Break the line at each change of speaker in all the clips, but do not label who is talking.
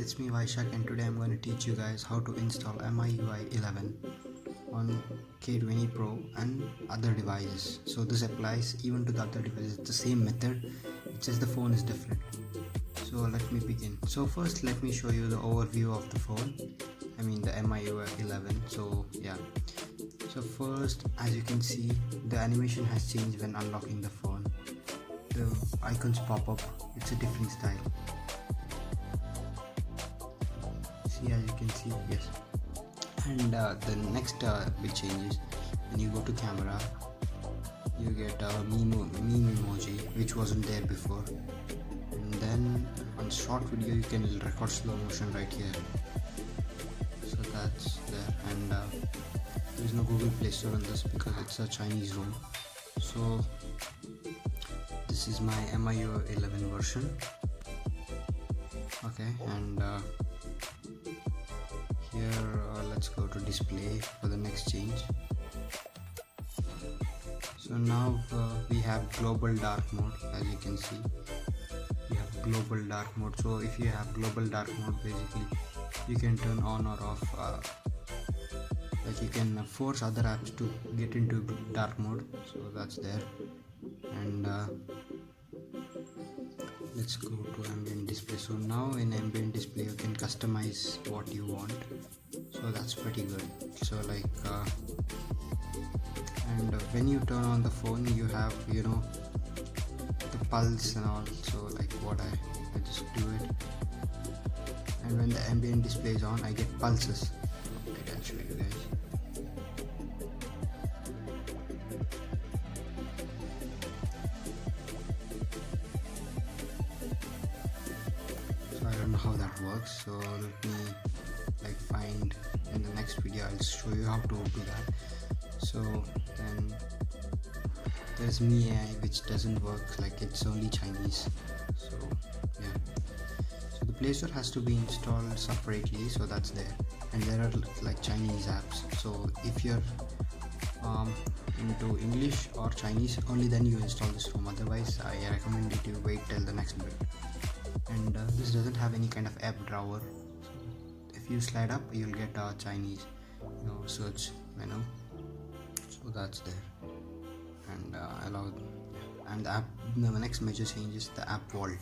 it's me Vaishak, and today I'm going to teach you guys how to install miui 11 on k20pro and other devices. So this applies even to the other devices. It's the same method, it's just the phone is different. So let me begin. So first let me show you the overview of the phone, I mean the miui 11. So yeah, so first, as you can see, the animation has changed when unlocking the phone. The icons pop up, it's a different style. See, as you can see, yes. And the next big change is when you go to camera, you get a meme emoji which wasn't there before. And then on short video you can record slow motion right here. So that's there. And there is no Google Play Store on this because it's a Chinese ROM. So this is my miui 11 version. Okay, and here let's go to display for the next change. So now we have global dark mode. As you can see, we have global dark mode. So if you have global dark mode, basically you can turn on or off, like you can force other apps to get into dark mode. So that's there. And let's go to ambient display. So now in ambient display you can customize what you want, so that's pretty good. So like and when you turn on the phone, you have, you know, the pulse and all. So like what I just do it, and when the ambient display is on, I get pulses. Wait, I'll show you guys. I don't know how that works, so let me like find in the next video. I'll show you how to do that. So then there's miui, which doesn't work, like it's only Chinese. So yeah, so the Play Store has to be installed separately, so that's there. And there are like Chinese apps, so if you're into English or Chinese, only then you install this ROM. Otherwise I recommend you to wait till the next bit. And this doesn't have any kind of app drawer. So if you slide up, you'll get a Chinese, you know, search menu. So that's there. And and the app, the next major change is the app vault.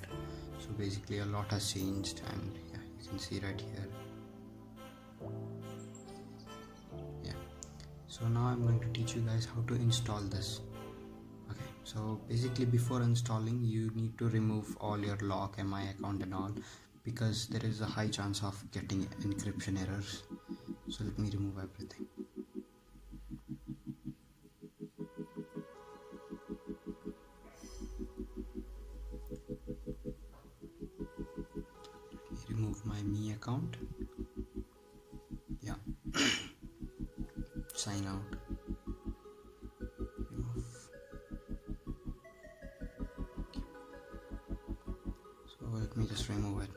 So basically a lot has changed, and yeah, you can see right here. Yeah, so now I'm going to teach you guys how to install this. Okay, so basically before installing, you need to remove all your lock, mi account and all, because there is a high chance of getting encryption errors. So let me remove everything. Let me remove my me account. Yeah. Sign out. Remove. So let me just remove it.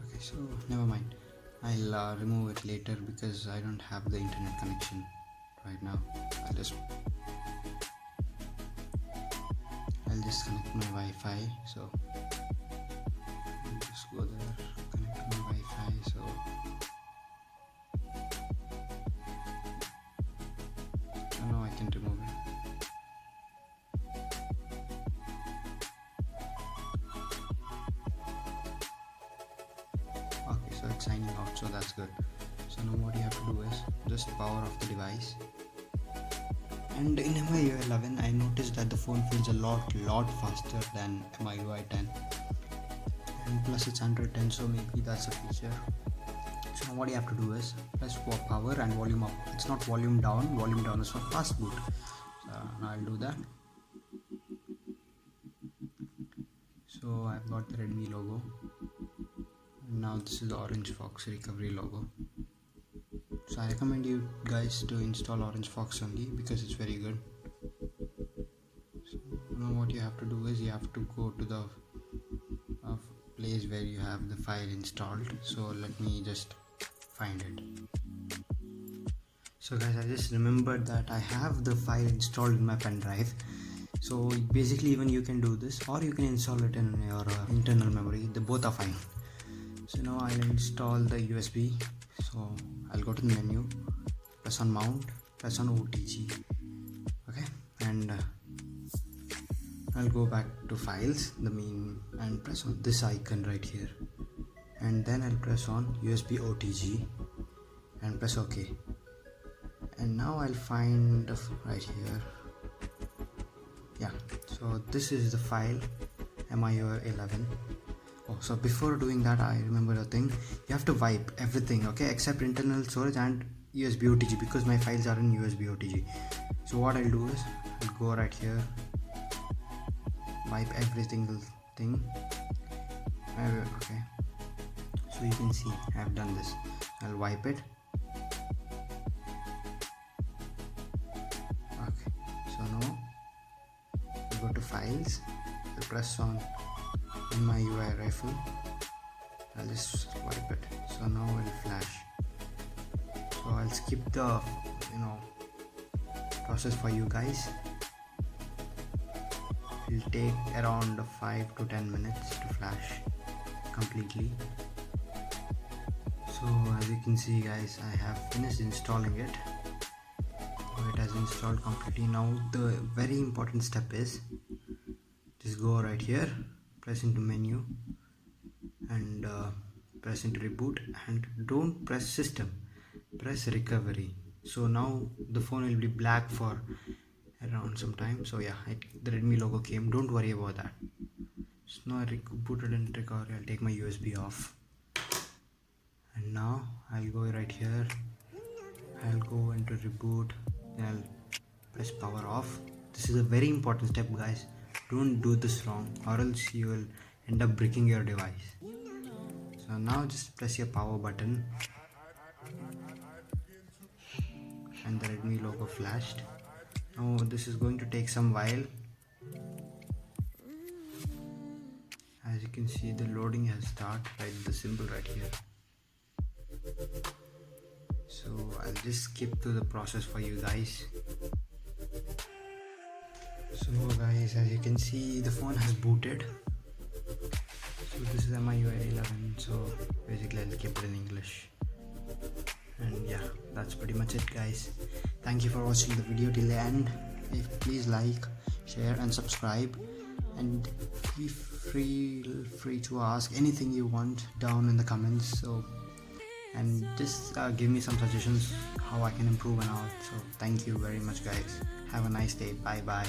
Okay, so never mind. I'll remove it later because I don't have the internet connection right now. I'll just connect my Wi-Fi. So I'll just go there, connect my Wi-Fi. So now I can remove it. Okay, so it's signing out, so that's good. So now what you have to do is just power off the device. And in miui 11, I noticed that the phone feels a lot faster than miui 10, and plus it's android 10, so maybe that's a feature. So now what you have to do is press power and volume up. It's not volume down is for fast boot. So now I'll do that. So I've got the Redmi logo. Now this is the Orange Fox recovery logo. So I recommend you guys to install Orange Fox only because it's very good. So now what you have to do is you have to go to the place where you have the file installed. So let me just find it. So guys, I just remembered that I have the file installed in my pen drive. So basically even you can do this, or you can install it in your internal memory. The both are fine. So now I'll install the USB. So I'll go to the menu, press on mount, press on OTG. Okay, and I'll go back to files, the main, and press on this icon right here, and then I'll press on USB OTG and press OK. And now I'll find right here, yeah, so this is the file miui11. Oh, so before doing that, I remember a thing. You have to wipe everything, okay, except internal storage and USB OTG, because my files are in USB OTG. So what I'll do is I'll go right here, wipe every single thing. Okay, so you can see I've done this. I'll wipe it. Okay, so now I'll go to files, I'll press on in my UI rifle, I'll just wipe it. So now it'll flash. So I'll skip the process for you guys. It'll take around 5 to 10 minutes to flash completely. So as you can see guys, I have finished installing it. So it has installed completely. Now the very important step is just go right here, press into menu, and press into reboot, and don't press system, press recovery. So now the phone will be black for around some time. So yeah, the Redmi logo came, don't worry about that. So now I rebooted and recovery. I'll take my USB off, and now I'll go right here, I'll go into reboot, and I'll press power off. This is a very important step guys, don't do this wrong or else you will end up breaking your device. So now just press your power button, and the Redmi logo flashed. Now this is going to take some while. As you can see, the loading has started, right, the symbol right here. So I'll just skip to the process for you guys. So guys, as you can see, the phone has booted. So this is MIUI 11, so basically I'll keep it in English. And yeah, that's pretty much it guys. Thank you for watching the video till the end. Please like, share and subscribe, and feel free to ask anything you want down in the comments. So and just give me some suggestions how I can improve and all. So thank you very much guys. Have a nice day. Bye bye.